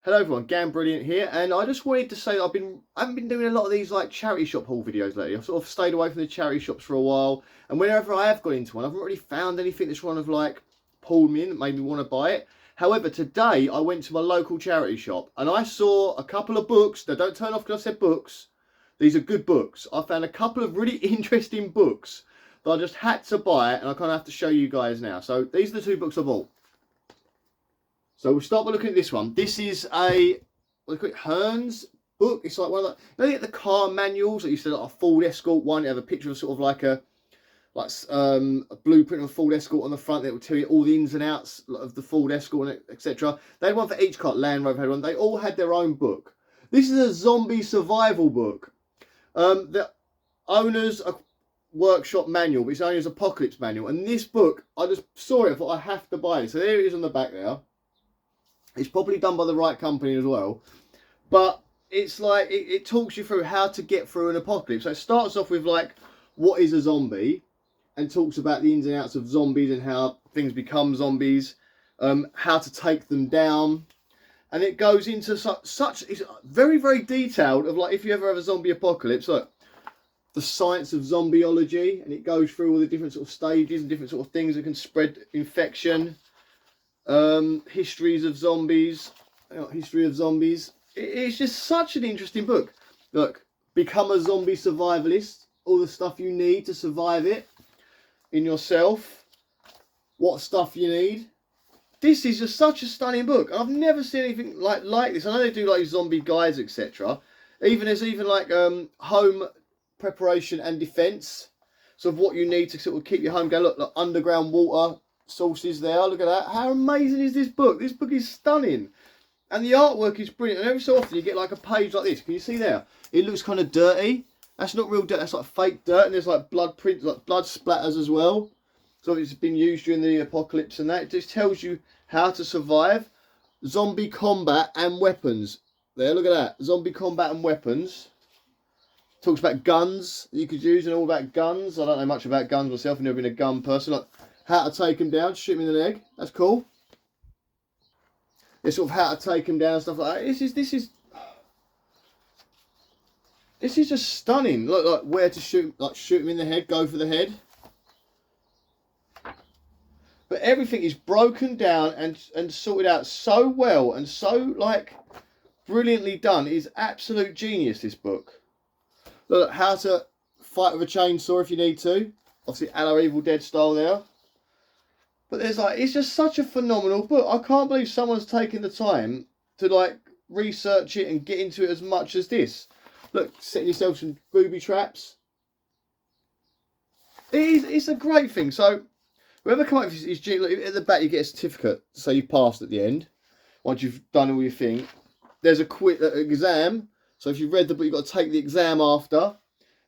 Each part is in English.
Hello everyone, Gam Brilliant here, and I just wanted to say that I haven't been doing a lot of these like charity shop haul videos lately. I've sort of stayed away from the charity shops for a while, and whenever I have got into one, I haven't really found anything that's kind of like pulled me in that made me want to buy it. However, today I went to my local charity shop and I saw a couple of books. Now don't turn off because I said books. These are good books. I found a couple of really interesting books that I just had to buy, and I kind of have to show you guys now. So these are the two books I bought. So we'll start by looking at this one. This is a, what do you call it, Hearns book. It's like one of the, you know, you get the car manuals that used to like a Ford Escort one. You have a picture of sort of like a blueprint of a Ford Escort on the front that will tell you all the ins and outs of the Ford Escort, etc. They had one for each car. Land Rover had one. They all had their own book. This is a zombie survival book. The owner's workshop manual, but it's owner's apocalypse manual. And this book, I just saw it, I thought I have to buy it. So there it is on the back there. It's probably done by the right company as well, but it's like it talks you through how to get through an apocalypse. So it starts off with like, what is a zombie, and talks about the ins and outs of zombies and how things become zombies, how to take them down, and it goes into it's very, very detailed of like, if you ever have a zombie apocalypse, look, the science of zombieology, and it goes through all the different sort of stages and different sort of things that can spread infection. Histories of zombies, history of zombies. It's just such an interesting book. Look, become a zombie survivalist, all the stuff you need to survive it in yourself, what stuff you need. This is just such a stunning book. I've never seen anything like this. I know they do like zombie guides, etc. There's even like home preparation and defense, so of what you need to sort of keep your home going. Look, underground water sources there. Look at that. How amazing is this book? This book is stunning, and the artwork is brilliant. And every so often you get like a page like this. Can you see there? It looks kind of dirty. That's not real dirt. That's like fake dirt, and there's like blood prints, like blood splatters as well. So it's been used during the apocalypse, and that it just tells you how to survive zombie combat and weapons. There, look at that. Zombie combat and weapons. Talks about guns that you could use and all about guns. I don't know much about guns myself. I've never been a gun person. Like, how to take them down, shoot them in the leg. That's cool. It's sort of how to take them down and stuff like that. This is just stunning. Look, like where to shoot, like shoot them in the head, go for the head. But everything is broken down and sorted out so well and so like brilliantly done. It is absolute genius, this book. Look, how to fight with a chainsaw if you need to. Obviously, a la Evil Dead style there. But there's like, it's just such a phenomenal book. I can't believe someone's taken the time to like research it and get into it as much as this. Look, setting yourself some booby traps. It's a great thing. So whoever come up with this, look, at the back you get a certificate, so you passed at the end. Once you've done all your thing, there's a quick exam. So if you've read the book, you've got to take the exam after.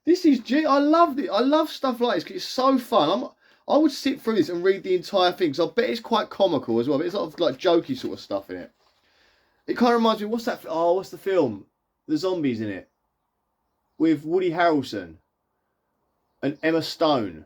This is I love it. I love stuff like this because it's so fun. I would sit through this and read the entire thing, so I bet it's quite comical as well. But it's a lot of like jokey sort of stuff in it. It kind of reminds me, what's that? Oh, what's the film? The zombies in it with Woody Harrelson and Emma Stone.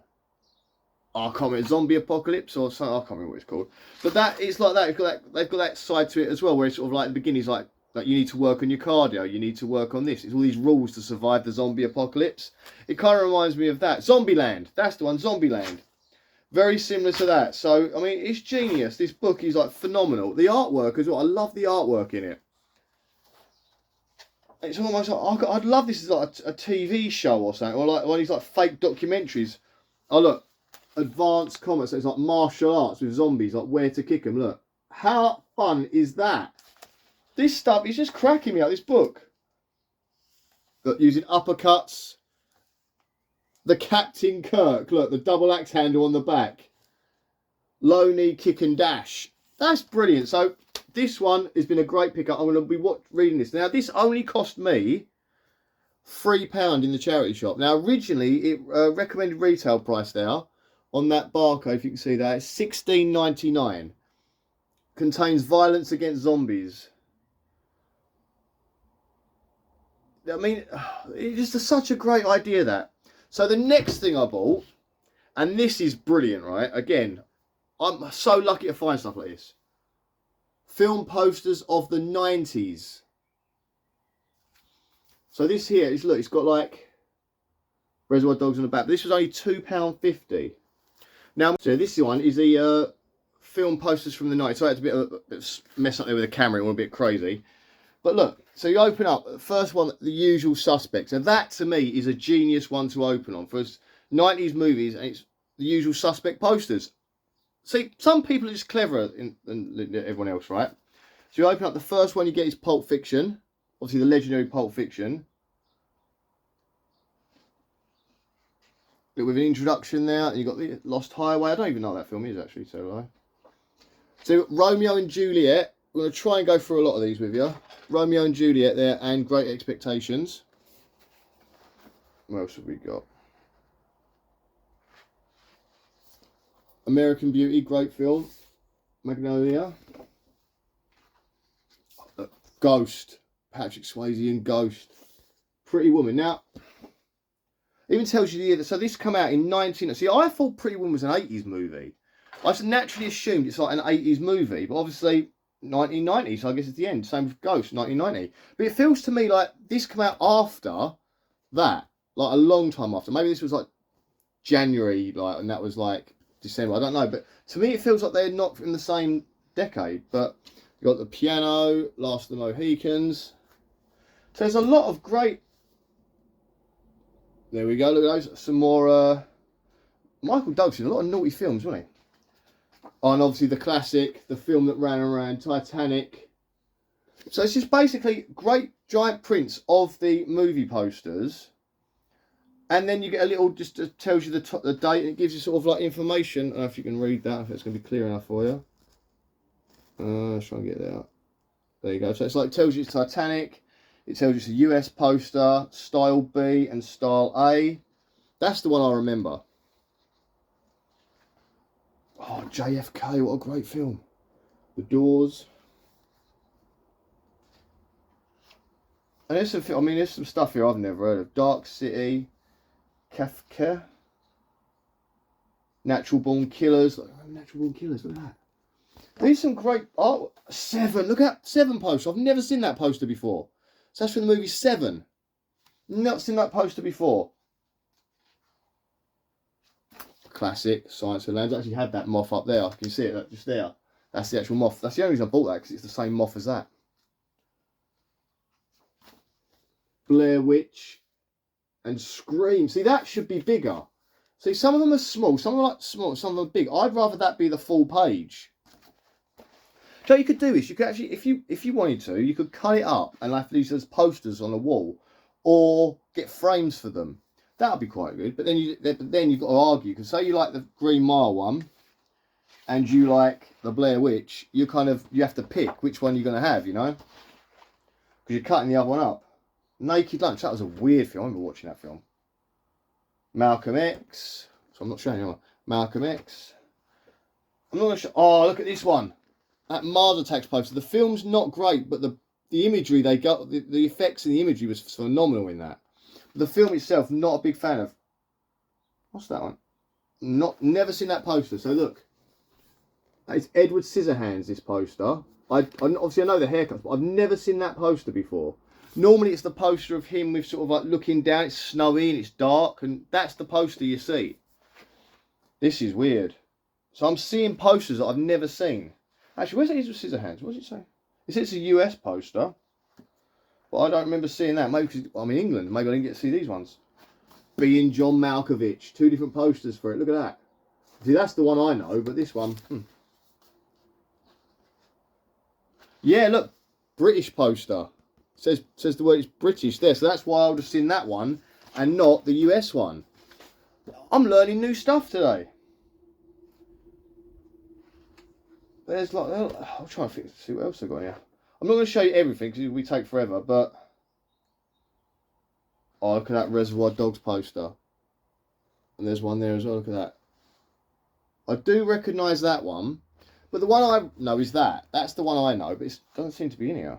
Oh, I can't remember, Zombie Apocalypse or something. I can't remember what it's called. But that it's like that. They've got that side to it as well, where it's sort of like the beginning is like you need to work on your cardio, you need to work on this. It's all these rules to survive the zombie apocalypse. It kind of reminds me of that. Zombieland. That's the one. Zombieland. Very similar to that. So, I mean, it's genius. This book is like phenomenal. The artwork as well. I love the artwork in it. It's almost like, I'd love this as like a TV show or something. Or like one of these like fake documentaries. Oh, look. Advanced combat. So it's like martial arts with zombies. Like where to kick them. Look. How fun is that? This stuff is just cracking me up. This book. Look, using uppercuts. The Captain Kirk, look, the double axe handle on the back. Low knee kick and dash. That's brilliant. So this one has been a great pickup. I'm going to be reading this. Now, this only cost me £3 in the charity shop. Now, originally, it recommended retail price there on that barcode, if you can see that, it's $16.99. Contains violence against zombies. I mean, it's just such a great idea, that. So the next thing I bought, and this is brilliant, right? Again, I'm so lucky to find stuff like this. film posters of the 90s. So this here is, look, it's got like Reservoir Dogs on the back. But this was only £2.50. Now, so this one is the film posters from the 90s. So I had to be a bit mess up there with the camera. It went a bit crazy. But look, so you open up, the first one, The Usual Suspects. And that, to me, is a genius one to open on. For 90s movies, and it's The Usual Suspect posters. See, some people are just cleverer than everyone else, right? So you open up, the first one you get is Pulp Fiction. Obviously, the legendary Pulp Fiction. But with an introduction there, and you've got the Lost Highway. I don't even know what that film is, actually, so So Romeo and Juliet. We're going to try and go through a lot of these with you. Romeo and Juliet there, and Great Expectations. What else have we got? American Beauty, great film. Magnolia. Ghost. Patrick Swayze and Ghost. Pretty Woman. Now, even tells you the year. So this come out in 19... See, I thought Pretty Woman was an 80s movie. I naturally assumed it's like an 80s movie, but obviously 1990, so I guess it's the end. Same with Ghost, 1990. But it feels to me like this come out after that, like a long time after. Maybe this was like January, like, and that was like December. I don't know, but to me it feels like they're not in the same decade. But you got The Piano, Last of the Mohicans. So there's a lot of great. There we go. Look at those. Some more. Michael Douglas in a lot of naughty films, wasn't he? Oh, and obviously the classic, the film that ran around, Titanic. So it's just basically great giant prints of the movie posters. And then you get a little, just tells you the date, and it gives you sort of like information. I don't know if you can read that, if it's going to be clear enough for you. Let's try and get that out. There you go. So it's like, tells you it's Titanic. It tells you it's a US poster, style B and style A. That's the one I remember. Oh, JFK, what a great film. The Doors. And there's some, I mean, there's some stuff here I've never heard of. Dark City, Kafka, Natural Born Killers. Natural Born Killers, look at that. There's some great, oh, Seven, look at that, Seven poster. I've never seen that poster before. So that's from the movie Seven. Not seen that poster before. Classic, Science of the Lambs. I actually had that moth up there. I can see it just there. That's the actual moth. That's the only reason I bought that, because it's the same moth as that. Blair Witch and Scream. See, that should be bigger. See, some of them are small. Some of them are like small. Some of them are big. I'd rather that be the full page. So you could do this. You could actually, if you wanted to, you could cut it up and have these as posters on the wall, or get frames for them. That would be quite good. But then you've got to argue, because say you like the Green Mile one, and you like the Blair Witch, you have to pick which one you're going to have, you know, because you're cutting the other one up. Naked Lunch. That was a weird film. I remember watching that film. Malcolm X. So I'm not showing you. Malcolm X. I'm not going to show. Oh, look at this one. That Mars Attacks poster. The film's not great, but the imagery they got, the effects and the imagery was phenomenal in that. The film itself, not a big fan of. What's that one? Never seen that poster. So look, it's Edward Scissorhands. This poster. Obviously I know the haircuts, but I've never seen that poster before. Normally it's the poster of him with sort of like looking down. It's snowy and it's dark, and that's the poster you see. This is weird. So I'm seeing posters that I've never seen. Actually, where's Edward Scissorhands? What does it say? It says it's a US poster, but I don't remember seeing that. Maybe because I'm in England. Maybe I didn't get to see these ones. Being John Malkovich. 2 different posters for it. Look at that. See, that's the one I know, but this one. Yeah, look. British poster. Says the word is British there. So that's why I would have seen that one and not the US one. I'm learning new stuff today. There's like, I'll try and see what else I've got here. I'm not going to show you everything because we take forever, but oh, look at that Reservoir Dogs poster. And there's one there as well, look at that. I do recognise that one, but the one I know is that. That's the one I know, but it doesn't seem to be in here.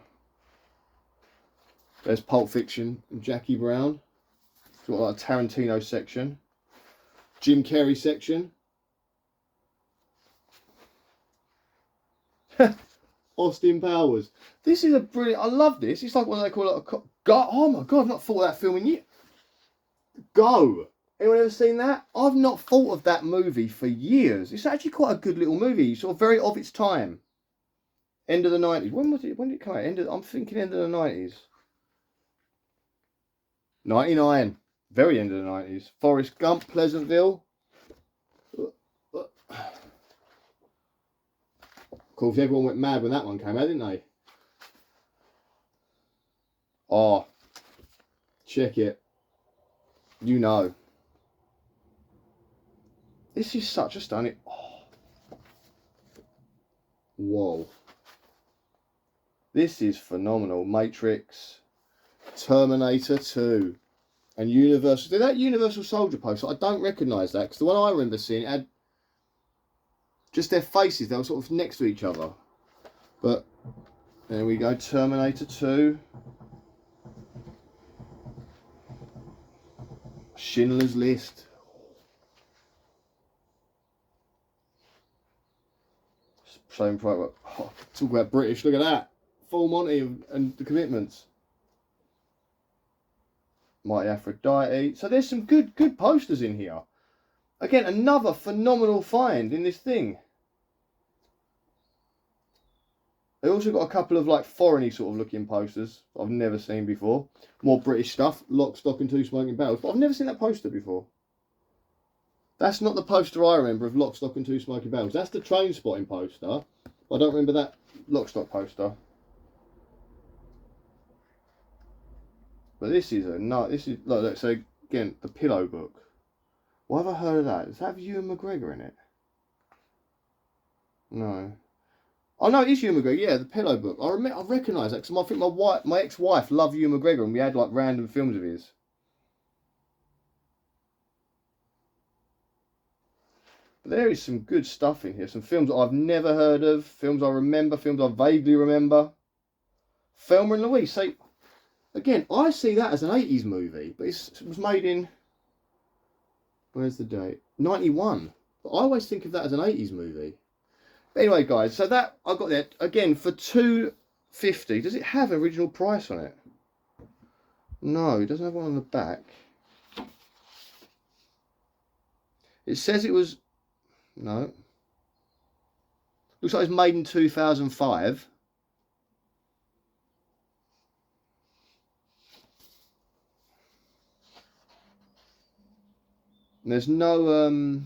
There's Pulp Fiction and Jackie Brown. It's got like a Tarantino section. Jim Carrey section. Austin Powers. This is a brilliant. I love this. It's like what they call it. Oh my god! I've not thought of that film in years. Go. Anyone ever seen that? I've not thought of that movie for years. It's actually quite a good little movie. Sort of very of its time. End of the 90s. When was it? When did it come out? I'm thinking end of the 90s. 99. Very end of the 90s. Forrest Gump, Pleasantville. Of course, everyone went mad when that one came out, didn't they? Oh, check it. You know. This is such a stunning... Oh. Whoa. This is phenomenal. Matrix, Terminator 2, and Universal. Did that Universal Soldier poster? I don't recognise that, because the one I remember seeing had just their faces. They were sort of next to each other. But there we go. Terminator 2. Schindler's List. Same private. Oh, talk about British. Look at that. Full Monty and The Commitments. Mighty Aphrodite. So there's some good posters in here. Again, another phenomenal find in this thing. They also got a couple of like foreigny sort of looking posters I've never seen before. More British stuff. Lock, Stock and Two Smoking Barrels. But I've never seen that poster before. That's not the poster I remember of Lock, Stock and Two Smoking Barrels. That's the Train Spotting poster. I don't remember that Lock, Stock poster. But this is look, so again, The Pillow Book. Why have I heard of that? Does that have Ewan McGregor in it? No. Oh no, it is Ewan McGregor. Yeah, The Pillow Book. I recognise that because I think my ex-wife loved Ewan McGregor, and we had like random films of his. But there is some good stuff in here. Some films that I've never heard of. Films I remember. Films I vaguely remember. Thelma and Louise. Say, again, I see that as an 80s movie, but it was made in... Where's the date? 91. But I always think of that as an 80s movie. But anyway, guys, so that I got that again for $2.50. Does it have original price on it? No, it doesn't have one on the back. It says it was... No. Looks like it's made in 2005. And there's no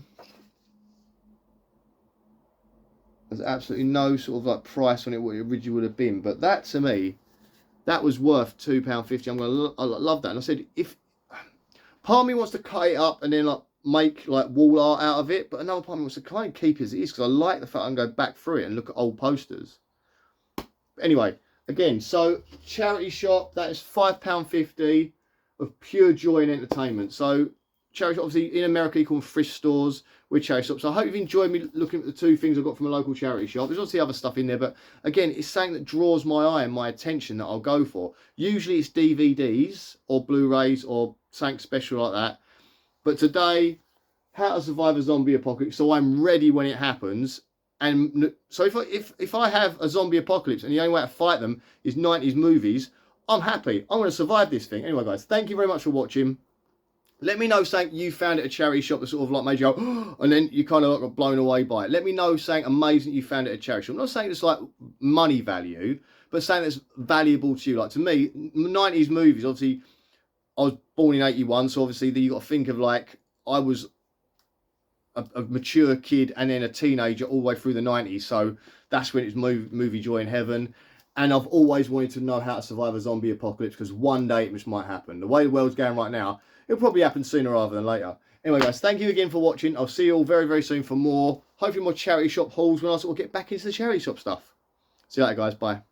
there's absolutely no sort of like price on it what it originally would have been, but that to me, that was worth £2.50. I love that. And I said, if part of me wants to cut it up and then like make like wall art out of it, but another part of me wants to kind of keep it as it is because I like the fact I can go back through it and look at old posters. But anyway, again, so charity shop, that is £5.50 of pure joy and entertainment. So charity shop, obviously in America you call them thrift stores with charity shops. So I hope you've enjoyed me looking at the two things I got from a local charity shop. There's obviously other stuff in there, but again, it's something that draws my eye and my attention that I'll go for. Usually it's DVDs or Blu-rays or something special like that. But today, How to Survive a Zombie Apocalypse, so I'm ready when it happens. And so if I have a zombie apocalypse and the only way to fight them is 90s movies, I'm happy. I'm going to survive this thing. Anyway, guys, thank you very much for watching. Let me know something you found at a charity shop that sort of like made you go, oh, and then you kind of like got blown away by it. Let me know something amazing you found at a charity shop. I'm not saying it's like money value, but something that's valuable to you. Like to me, 90s movies, obviously, I was born in 81, so obviously you got to think of like, I was a mature kid and then a teenager all the way through the 90s, so that's when it's movie joy in heaven. And I've always wanted to know how to survive a zombie apocalypse because one day it just might happen. The way the world's going right now, it'll probably happen sooner rather than later. Anyway, guys, thank you again for watching. I'll see you all very, very soon for more, hopefully more charity shop hauls when I sort of get back into the charity shop stuff. See you later, guys. Bye.